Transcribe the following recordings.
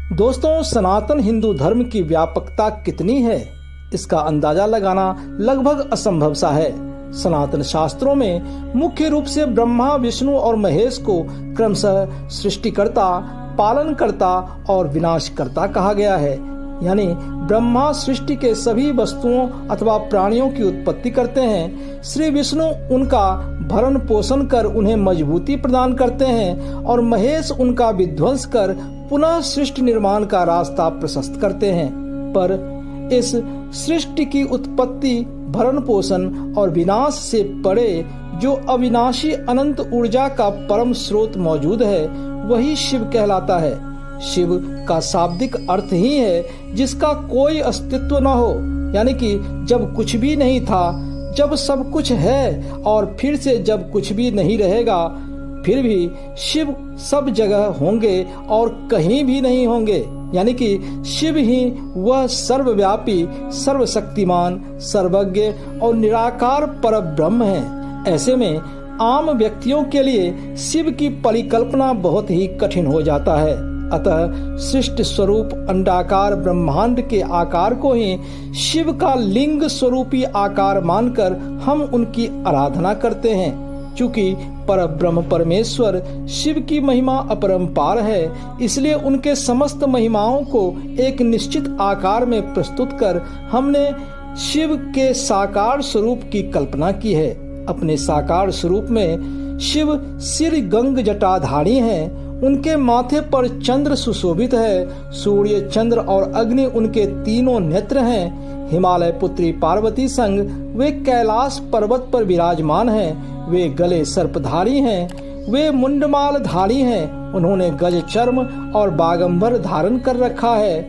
दोस्तों, सनातन हिंदू धर्म की व्यापकता कितनी है, इसका अंदाजा लगाना लगभग असंभव सा है। सनातन शास्त्रों में मुख्य रूप से ब्रह्मा, विष्णु और महेश को क्रमशः सृष्टिकर्ता, पालनकर्ता और विनाशकर्ता कहा गया है। यानी ब्रह्मा सृष्टि के सभी वस्तुओं अथवा प्राणियों की उत्पत्ति करते हैं, श्री विष्णु उनका भरण पोषण कर उन्हें मजबूती प्रदान करते हैं और महेश उनका विध्वंस कर पुनः सृष्टि निर्माण का रास्ता प्रशस्त करते हैं। पर इस सृष्टि की उत्पत्ति, भरण पोषण और विनाश से परे जो अविनाशी अनंत ऊर्जा का परम स्रोत मौजूद है, वही शिव कहलाता है। शिव का शाब्दिक अर्थ ही है जिसका कोई अस्तित्व न हो, यानी कि जब कुछ भी नहीं था, जब सब कुछ है और फिर से जब कुछ भी नहीं रहेगा, फिर भी शिव सब जगह होंगे और कहीं भी नहीं होंगे। यानी कि शिव ही वह सर्वव्यापी, सर्वशक्तिमान, सर्वज्ञ और निराकार परब्रह्म है। ऐसे में आम व्यक्तियों के लिए शिव की परिकल्पना बहुत ही कठिन हो जाता है। अतः सृष्टि स्वरूप अंडाकार ब्रह्मांड के आकार को ही शिव का लिंग स्वरूपी आकार मानकर हम उनकी आराधना करते हैं। चूंकि परब्रह्म परमेश्वर शिव की महिमा अपरंपार है, इसलिए उनके समस्त महिमाओं को एक निश्चित आकार में प्रस्तुत कर हमने शिव के साकार स्वरूप की कल्पना की है। अपने साकार स्वरूप में शिव सिर गंग जटाधारी हैं। उनके माथे पर चंद्र सुशोभित है। सूर्य, चंद्र और अग्नि उनके तीनों नेत्र हैं। हिमालय पुत्री पार्वती संग वे कैलाश पर्वत पर विराजमान हैं। वे गले सर्पधारी हैं। वे मुंडमाल धारी हैं। उन्होंने गज चर्म और बागंबर धारण कर रखा है।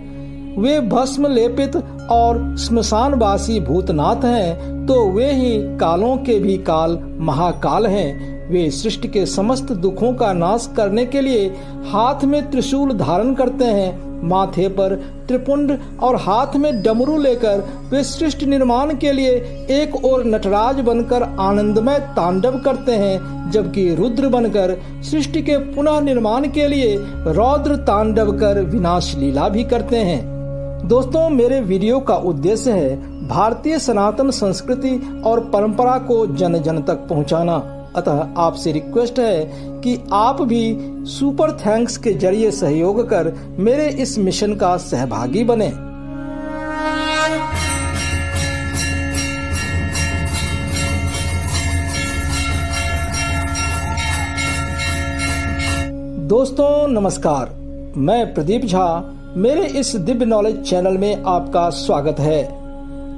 वे भस्म लेपित और स्मशानवासी भूतनाथ हैं, तो वे ही कालों के भी काल महाकाल हैं। वे सृष्टि के समस्त दुखों का नाश करने के लिए हाथ में त्रिशूल धारण करते हैं। माथे पर त्रिपुंड और हाथ में डमरू लेकर वे सृष्टि निर्माण के लिए एक ओर नटराज बनकर आनंदमय तांडव करते हैं, जबकि रुद्र बनकर सृष्टि के पुनः निर्माण के लिए रौद्र तांडव कर विनाश लीला भी करते हैं। दोस्तों, मेरे वीडियो का उद्देश्य है भारतीय सनातन संस्कृति और परंपरा को जन जन तक पहुंचाना। अतः आपसे रिक्वेस्ट है कि आप भी सुपर थैंक्स के जरिए सहयोग कर मेरे इस मिशन का सहभागी बने। दोस्तों नमस्कार, मैं प्रदीप झा। मेरे इस दिव्य नॉलेज चैनल में आपका स्वागत है।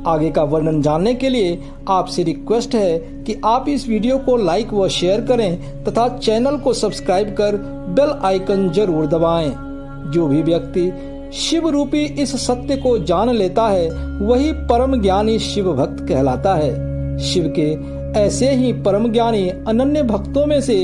आगे का वर्णन जानने के लिए आपसे रिक्वेस्ट है कि आप इस वीडियो को लाइक व शेयर करें तथा चैनल को सब्सक्राइब कर बेल आइकन जरूर दबाएं। जो भी व्यक्ति शिव रूपी इस सत्य को जान लेता है, वही परम ज्ञानी शिव भक्त कहलाता है। शिव के ऐसे ही परम ज्ञानी अनन्य भक्तों में से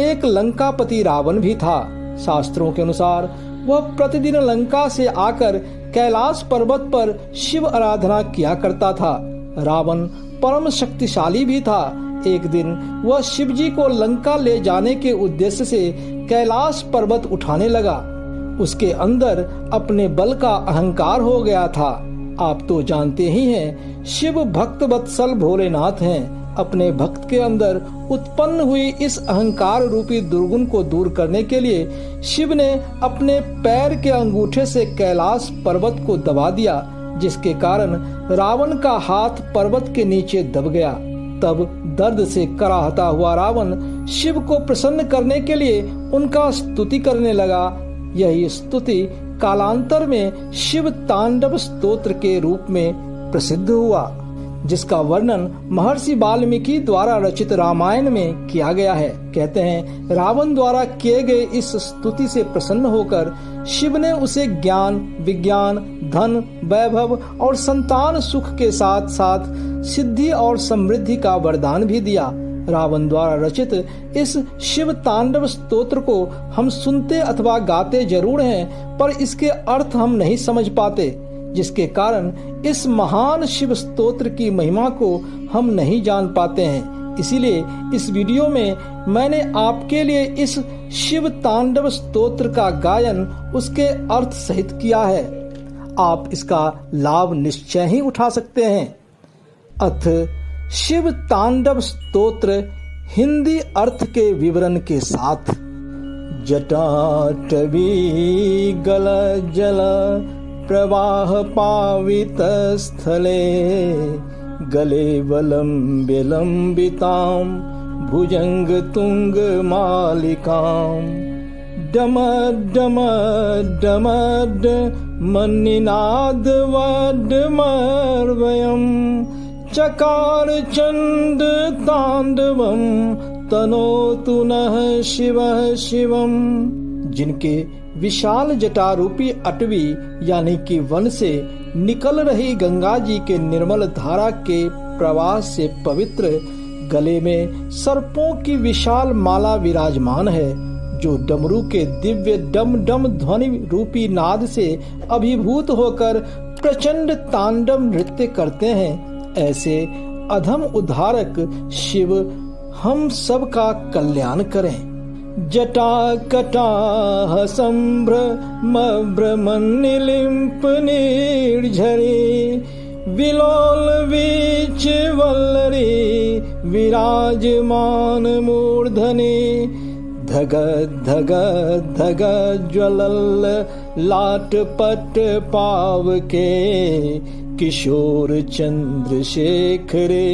एक लंकापति रावण भी था। शास्त्रों के अनुसार वह प्रतिदिन लंका से आकर कैलाश पर्वत पर शिव आराधना किया करता था। रावण परम शक्तिशाली भी था। एक दिन वह शिव जी को लंका ले जाने के उद्देश्य से कैलाश पर्वत उठाने लगा। उसके अंदर अपने बल का अहंकार हो गया था। आप तो जानते ही हैं, शिव भक्त वत्सल भोलेनाथ हैं। अपने भक्त के अंदर उत्पन्न हुई इस अहंकार रूपी दुर्गुण को दूर करने के लिए शिव ने अपने पैर के अंगूठे से कैलाश पर्वत को दबा दिया, जिसके कारण रावण का हाथ पर्वत के नीचे दब गया। तब दर्द से कराहता हुआ रावण शिव को प्रसन्न करने के लिए उनका स्तुति करने लगा। यही स्तुति कालांतर में शिव तांडव स्तोत्र के रूप में प्रसिद्ध हुआ, जिसका वर्णन महर्षि वाल्मीकि द्वारा रचित रामायण में किया गया है। कहते हैं, रावण द्वारा किए गए इस स्तुति से प्रसन्न होकर शिव ने उसे ज्ञान, विज्ञान, धन, वैभव और संतान सुख के साथ साथ सिद्धि और समृद्धि का वरदान भी दिया। रावण द्वारा रचित इस शिव तांडव स्तोत्र को हम सुनते अथवा गाते जरूर हैं, पर इसके अर्थ हम नहीं समझ पाते, जिसके कारण इस महान शिव स्तोत्र की महिमा को हम नहीं जान पाते हैं। इसीलिए इस वीडियो में मैंने आपके लिए इस शिव तांडव स्तोत्र का गायन उसके अर्थ सहित किया है। आप इसका लाभ निश्चय ही उठा सकते हैं। अथ शिव तांडव स्तोत्र हिंदी अर्थ के विवरण के साथ। जटाटवी गल जल प्रवाह पावित स्थले गले वलंब्य लंबितां भुजंग तुंग मालिकां डमड डमड डमड मन्निनाद वड्मर्वयम् चकार चंड तांडवम तनोतु नः शिवः शिवम्। जिनके विशाल जटारूपी अटवी यानी कि वन से निकल रही गंगा जी के निर्मल धारा के प्रवाह से पवित्र गले में सर्पों की विशाल माला विराजमान है, जो डमरू के दिव्य डम डम ध्वनि रूपी नाद से अभिभूत होकर प्रचंड तांडव नृत्य करते हैं। ऐसे अधम उद्धारक शिव हम सब का कल्याण करें। जटा कटाह संभ्रमभ्रमन्निलिम्प निर्झरे विलोल वीच वल्लरी विराजमान मूर्धने धग धग धग ज्वलल लाटपट पावके किशोर चंद्रशेखरे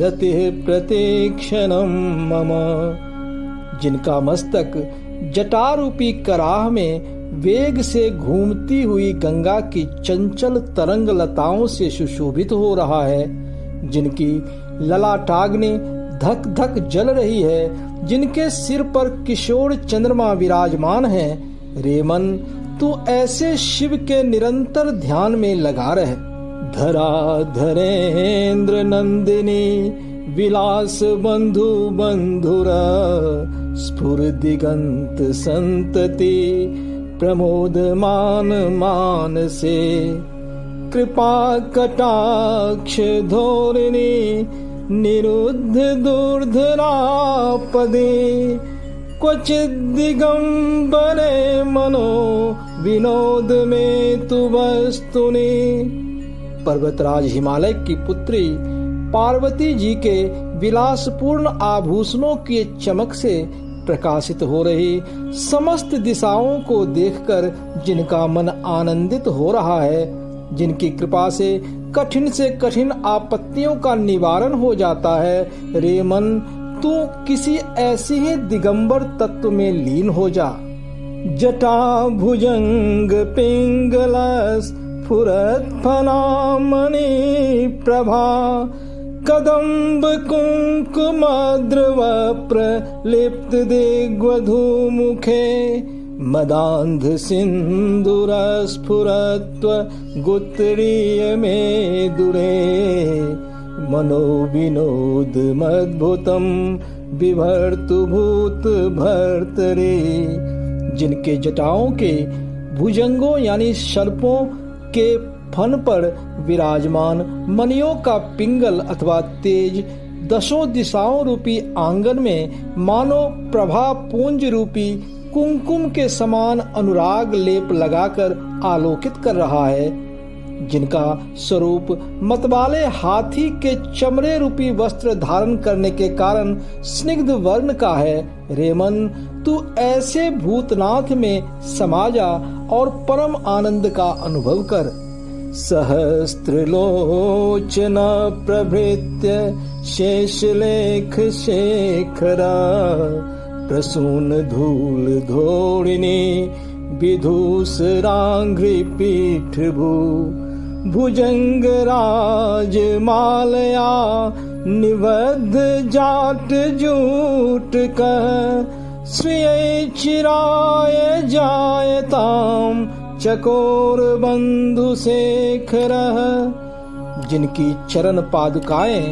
रतिः प्रतीक्षणं मम। जिनका मस्तक जटारूपी कराह में वेग से घूमती हुई गंगा की चंचल तरंग लताओं से सुशोभित हो रहा है, जिनकी ललाटाग्नि धक धक जल रही है, जिनके सिर पर किशोर चंद्रमा विराजमान है। रे मन, तू ऐसे शिव के निरंतर ध्यान में लगा रहे। धरा धरेन्द्र नंदिनी विलास बंधु बंधुरा स्फुर दिगंत संतति प्रमोद मान मान से कृपा कटाक्ष धोरिणी निरुद्ध दूर्धरा पदे क्वचित दिगंबरे मनो विनोद में तु वस्तुनि। पर्वतराज हिमालय की पुत्री पार्वती जी के विलासपूर्ण आभूषणों की चमक से प्रकाशित हो रही समस्त दिशाओं को देखकर जिनका मन आनंदित हो रहा है, जिनकी कृपा से कठिन आपत्तियों का निवारण हो जाता है। रे मन, तू किसी ऐसी ही दिगंबर तत्व में लीन हो जा। जटा भुजंग पिंगलस फुरत फनामणि प्रभा कदम्ब कुंकुमद्रव प्रलिप्त दिग्वधूमुखे मदान्ध सिंदूर स्फुरत्व गुत्रीय में दुरे मनो विनोद मद्भुतम बिभर्तु भूत भर्तरे। जिनके जटाओं के भुजंगों यानी सर्पों के फन पर विराजमान मणियों का पिंगल अथवा तेज दशों दिशाओं रूपी आंगन में मानो प्रभा पुंज रूपी कुमकुम के समान अनुराग लेप लगाकर आलोकित कर रहा है। जिनका स्वरूप मतवाले हाथी के चमड़े रूपी वस्त्र धारण करने के कारण स्निग्ध वर्ण का है। रे मन, तू ऐसे भूतनाथ में समा जा और परम आनंद का अनुभव कर। सहस्त्रलोचना प्रभृत्य शेषलेख शेखरा प्रसून धूल धोरिणी विधूसरांघ्रि पीठ भू भुजंग राज मालया निबद्ध जाट जूट कह श्रिय चिराय जायताम चकोर बंधु शेखर। जिनकी चरण पादुकाएं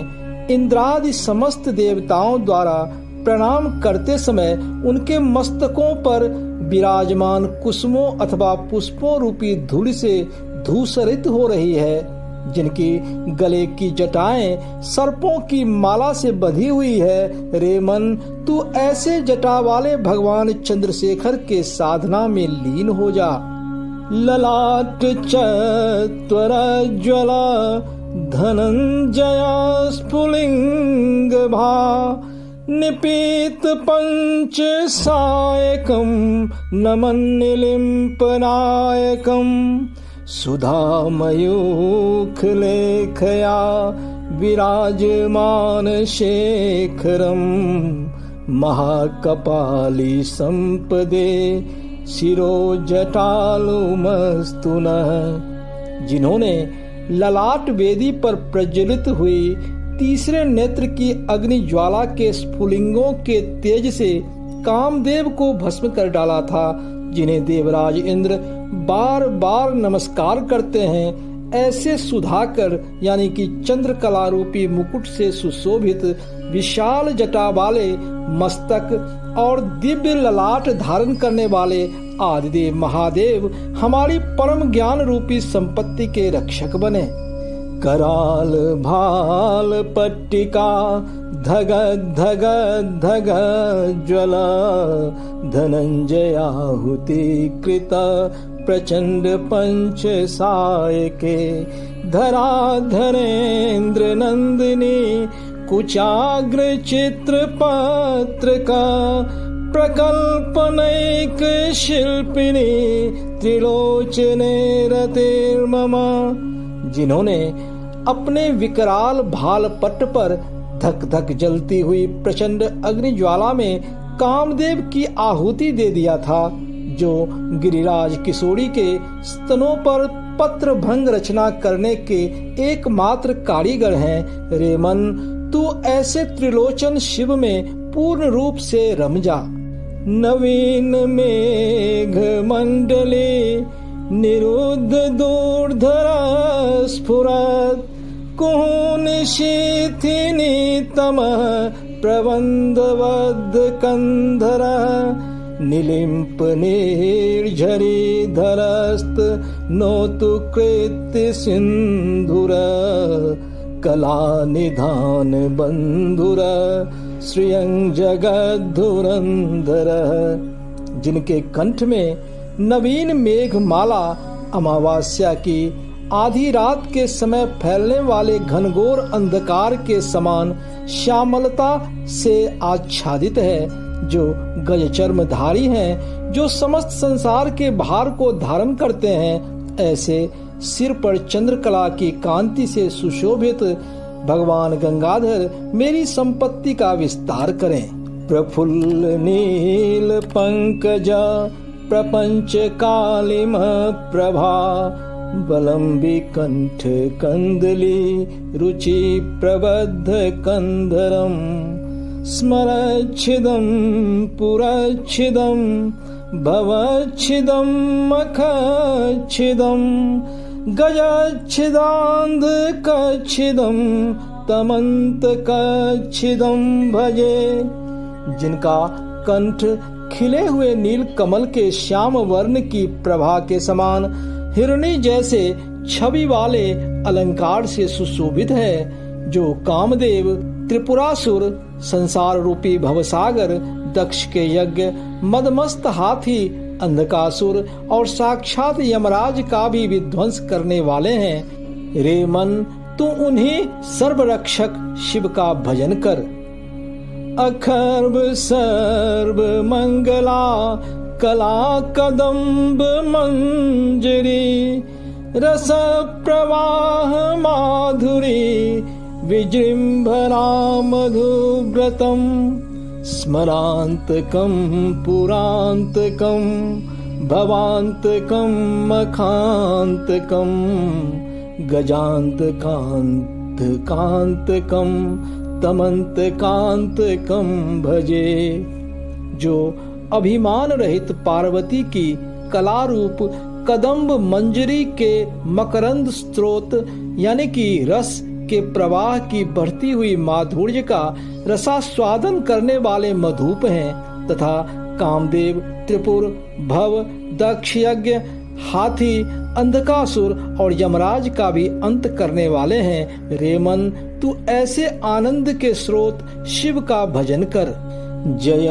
इंद्रादि समस्त देवताओं द्वारा प्रणाम करते समय उनके मस्तकों पर विराजमान कुसुमों अथवा पुष्पों रूपी धूल से धूसरित हो रही है। जिनकी गले की जटाएं सर्पों की माला से बंधी हुई है। रे मन, तू ऐसे जटा वाले भगवान चंद्रशेखर के साधना में लीन हो जा। ललाट चत्वरज्वला धनंजया स्फुलिंग भा निपीत पंच सायकम नमन निलिम्पनायकम सुधामयूख लेखया विराजमान शेखरम महाकपाली संपदे शिरो जटालुमस्तु नः। जिन्होंने ललाट वेदी पर प्रज्वलित हुई तीसरे नेत्र की अग्नि ज्वाला के स्फुलिंगों के तेज से कामदेव को भस्म कर डाला था, जिन्हें देवराज इंद्र बार बार नमस्कार करते हैं, ऐसे सुधाकर यानी कि चंद्रकला रूपी मुकुट से सुशोभित विशाल जटा वाले मस्तक और दिव्य ललाट धारण करने वाले आदिदेव महादेव हमारी परम ज्ञान रूपी संपत्ति के रक्षक बने। कराल भाल पट्टिका धग धग धग ज्वला धनंजयाहुति कृत प्रचंड पंच सायके धराधरेन्द्र नंदिनी कुचाग्र चित्र पत्रका प्रकल्पनैक शिल्पिनी त्रिलोचने रतिर्ममा। जिन्होंने अपने विकराल भाल पट्ट पर धक धक जलती हुई प्रचंड अग्नि ज्वाला में कामदेव की आहुति दे दिया था, जो गिरिराज किशोरी के स्तनों पर पत्र भंग रचना करने के एकमात्र कारीगर हैं। रे मन, तू ऐसे त्रिलोचन शिव में पूर्ण रूप से रम जा। नवीन मेघ मंडले निरुद्ध दूरधरा स्फुरत् कुहुनिशीथिनी तमः प्रबन्धवद् कंधर निलिम्प निर्झरी धरस्त नोतु कृत्य सिंधुर कला निधान बंधुर श्रियं जगद्धुरंधर। जिनके कंठ में नवीन मेघ माला अमावास्या की आधी रात के समय फैलने वाले घनघोर अंधकार के समान श्यामलता से आच्छादित है, जो गज चर्मधारी हैं, जो समस्त संसार के भार को धारण करते हैं, ऐसे सिर पर चंद्रकला की कांति से सुशोभित भगवान गंगाधर मेरी संपत्ति का विस्तार करें। प्रफुल्ल नील पंकजा प्रपंच कालिम प्रभा बलंबी कंठ कंदली रुचि प्रबद्ध कंधरम स्मरच्छिदं पुरच्छिदं भवच्छिदं मखच्छिदं गजच्छिदान्धकच्छिदं तमन्तकच्छिदं भजे। जिनका कंठ खिले हुए नील कमल के श्याम वर्ण की प्रभा के समान हिरणी जैसे छवि वाले अलंकार से सुशोभित है, जो कामदेव त्रिपुरासुर संसार रूपी भवसागर दक्ष के यज्ञ मदमस्त हाथी अंधकासुर और साक्षात यमराज का भी विध्वंस करने वाले हैं। रे मन, तू उन्हीं सर्वरक्षक शिव का भजन कर। अखर्ब सर्व मंगला कला कदम्ब मंजरी रस प्रवाह माधुरी विजृंभरा मधुव्रतम स्मरांतकम पुरांतकम भवांतकम मखांतकम गजांतकांतकांतकम तमंतकांतकम भजे। जो अभिमान रहित पार्वती की कला रूप कदम्ब मंजरी के मकरंद स्रोत यानी कि रस के प्रवाह की बढ़ती हुई माधुर्य का रसास्वादन करने वाले मधुप हैं, तथा कामदेव त्रिपुर भव दक्ष यज्ञ हाथी, अंधकासुर और यमराज का भी अंत करने वाले हैं। रे मन, तू ऐसे आनंद के स्रोत शिव का भजन कर। जय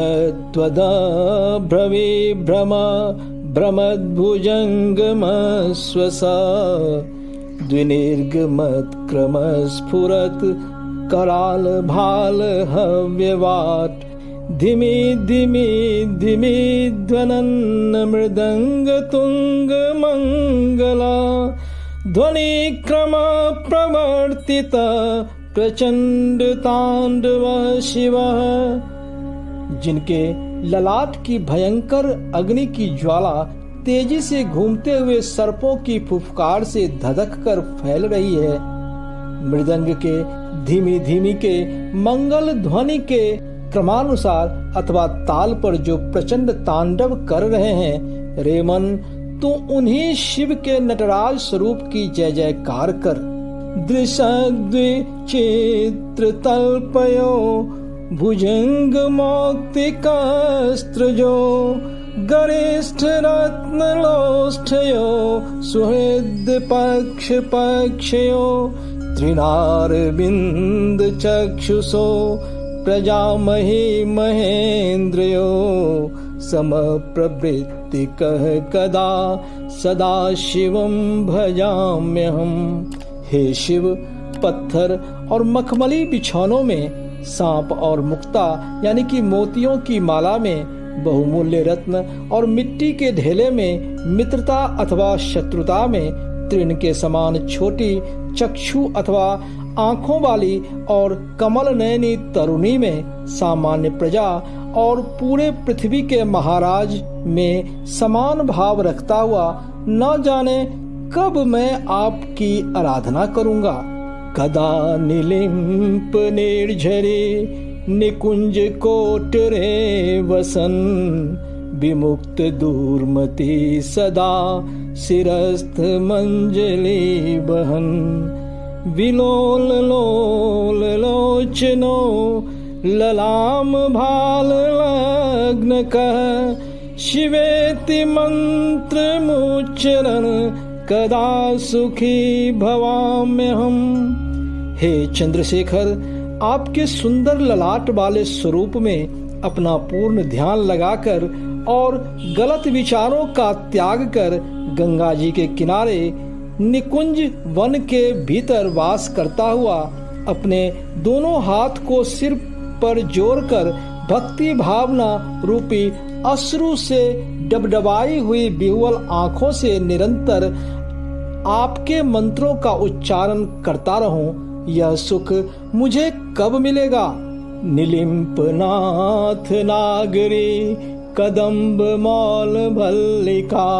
त्वदा भ्रवे भ्रम भ्रमद्भुजंगमस्वसा द्विनिर्गमत्क्रम स्फुरत् कराल भाल हव्यवाट धिमी धिमी धिमी ध्वनन् मृदंग तुंग मंगला ध्वनि क्रम प्रवर्तित प्रचंड तांडव शिव। जिनके ललाट की भयंकर अग्नि की ज्वाला तेजी से घूमते हुए सर्पों की फुफकार से धधक कर फैल रही है, मृदंग के धीमी धीमी के मंगल ध्वनि के क्रमानुसार अथवा ताल पर जो प्रचंड तांडव कर रहे हैं, रे मन, तू उन्हीं शिव के नटराज स्वरूप की जय जयकार कर। दृशद्विचित्र तल्पयो भुजंग मौक्तिकास्त्रजो गरिष्ठ रत्नलोष्ठयो सुहृद पक्ष पक्षयो तृणारविंद चक्षुषो प्रजामहि महेन्द्रयो समप्रवृत्ति कह कदा सदा शिवं भजाम्यहम्। हे शिव, पत्थर और मखमली बिछौनों में, सांप और मुक्ता यानी कि मोतियों की माला में, बहुमूल्य रत्न और मिट्टी के ढेले में, मित्रता अथवा शत्रुता में, तृण के समान छोटी चक्षु अथवा आंखों वाली और कमल नयनी तरुणी में, सामान्य प्रजा और पूरे पृथ्वी के महाराज में समान भाव रखता हुआ न जाने कब मैं आपकी आराधना करूंगा। कदा निलिम्प निर्झरे निकुंज कोटरे वसन विमुक्त दूरमति सदा शिरस्थ मंजलि बहन विलोल लोल लोचनो ललाम भाल लग्न कह शिवेति मंत्र मुच्चरण कदा सुखी भवाम्यहम्। हे चंद्रशेखर, आपके सुंदर ललाट वाले स्वरूप में अपना पूर्ण ध्यान लगाकर और गलत विचारों का त्याग कर गंगा जी के किनारे निकुंज वन के भीतर वास करता हुआ अपने दोनों हाथ को सिर पर जोड़कर भक्ति भावना रूपी अश्रु से डबडबाई हुई विह्वल आंखों से निरंतर आपके मंत्रों का उच्चारण करता रहूं, यह सुख मुझे कब मिलेगा। निलिम्प नाथ नागरी कदम्ब मौल भल्लिका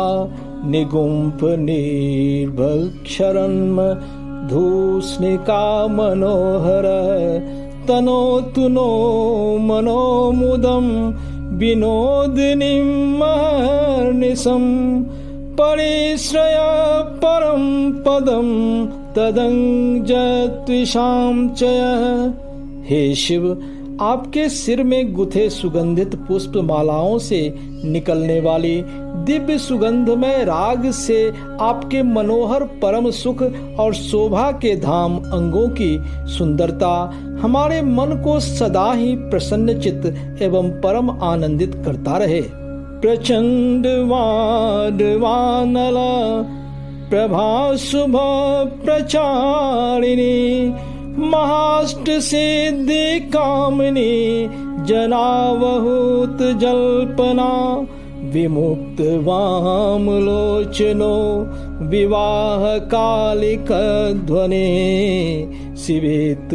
निगुम्फ निर्भक्षरन्म धूस्निका मनोहर तनो तुनो मनोमुदम विनोदिनीं महर्निशं परिश्रय परम पदम तदंजत्विषां चयः। हे शिव, आपके सिर में गुथे सुगंधित पुष्प मालाओं से निकलने वाली दिव्य सुगंधमय राग से आपके मनोहर परम सुख और शोभा के धाम अंगों की सुंदरता हमारे मन को सदा ही प्रसन्नचित्त एवं परम आनंदित करता रहे। प्रचंड वानला प्रभा शुभ प्रचारिणी महाष्ट सिद्धि कामिनी जनावहूत जल्पना विमुक्त वामलोचनो विवाह कालिक ध्वनि शिवेत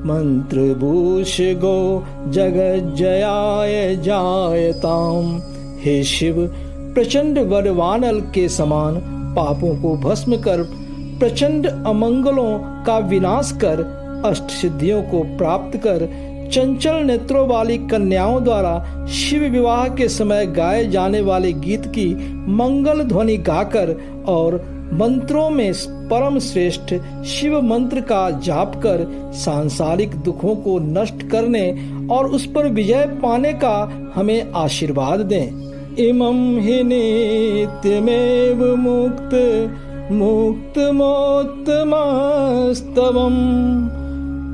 मंत्र भूष गो जगज्जयाय जायताम। हे शिव, प्रचंड वरवानल के समान पापों को भस्म कर प्रचंड अमंगलों का विनाश कर अष्ट सिद्धियों को प्राप्त कर चंचल नेत्रों वाली कन्याओं द्वारा शिव विवाह के समय गाए जाने वाले गीत की मंगल ध्वनि गाकर और मंत्रों में परम श्रेष्ठ शिव मंत्र का जाप कर सांसारिक दुखों को नष्ट करने और उस पर विजय पाने का हमें आशीर्वाद दें। इमं हि नित्यमेव मुक्तमोत्तमस्तवम्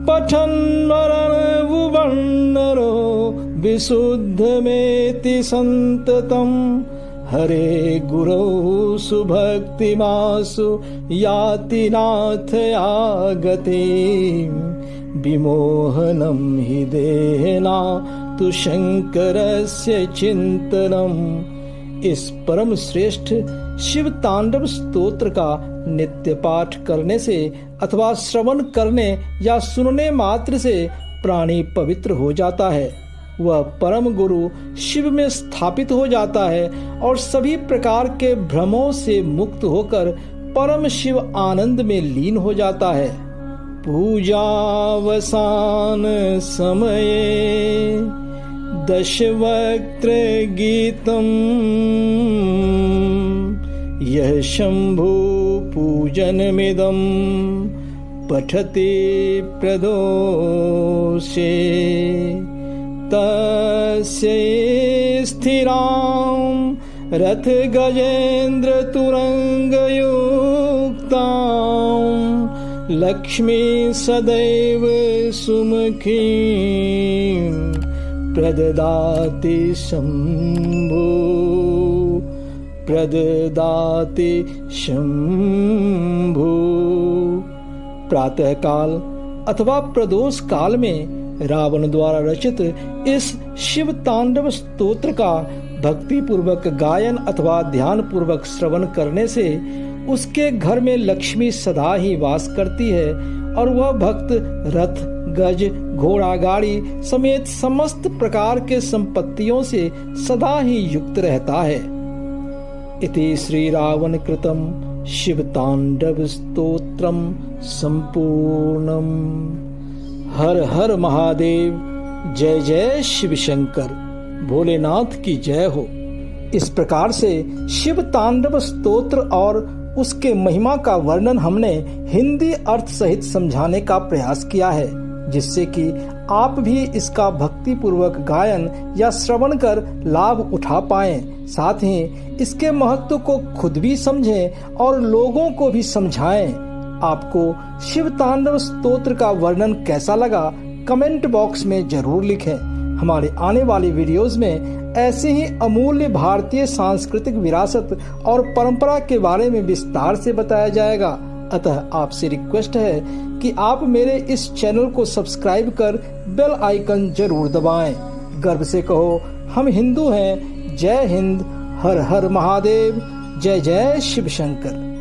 पठन् वरणभुवन्नरो विशुद्धमेति सन्ततम् हरे गुरौ सुभक्तिमासु याति नाथयागते विमोहनं हि देहना तु शंकरस्य चिंतनम। इस परम श्रेष्ठ शिव तांडव स्तोत्र का नित्य पाठ करने से अथवा श्रवण करने या सुनने मात्र से प्राणी पवित्र हो जाता है। वह परम गुरु शिव में स्थापित हो जाता है और सभी प्रकार के भ्रमों से मुक्त होकर परम शिव आनंद में लीन हो जाता है। पूजावसान समये दशवक्त्र गीतम यह शंभु पूजनमिदं पठति प्रदोषे तस्य स्थिरां रथ गजेन्द्र तुरंगयुक्तां लक्ष्मी सदैव सुमुखीं प्रददाति शंभु प्रातः काल अथवा प्रदोष काल में रावण द्वारा रचित इस शिव तांडव स्तोत्र का भक्ति पूर्वक गायन अथवा ध्यान पूर्वक श्रवण करने से उसके घर में लक्ष्मी सदा ही वास करती है और वह भक्त रथ गज घोड़ा गाड़ी समेत समस्त प्रकार के संपत्तियों से सदा ही युक्त रहता है। इति श्री रावण कृतम शिव तांडव स्तोत्रम संपूर्णम। हर हर महादेव। जय जय शिव शंकर। भोलेनाथ की जय हो। इस प्रकार से शिव तांडव स्तोत्र और उसके महिमा का वर्णन हमने हिंदी अर्थ सहित समझाने का प्रयास किया है, जिससे कि आप भी इसका भक्ति पूर्वक गायन या श्रवण कर लाभ उठा पाएं। साथ ही इसके महत्व को खुद भी समझें और लोगों को भी समझाएं। आपको शिव तांडव स्तोत्र का वर्णन कैसा लगा कमेंट बॉक्स में जरूर लिखें। हमारे आने वाली वीडियोस में ऐसे ही अमूल्य भारतीय सांस्कृतिक विरासत और परंपरा के बारे में विस्तार से बताया जाएगा। अतः आपसे रिक्वेस्ट है कि आप मेरे इस चैनल को सब्सक्राइब कर बेल आइकन जरूर दबाएं। गर्व से कहो हम हिंदू हैं। जय हिंद। हर हर महादेव। जय जय शिव शंकर।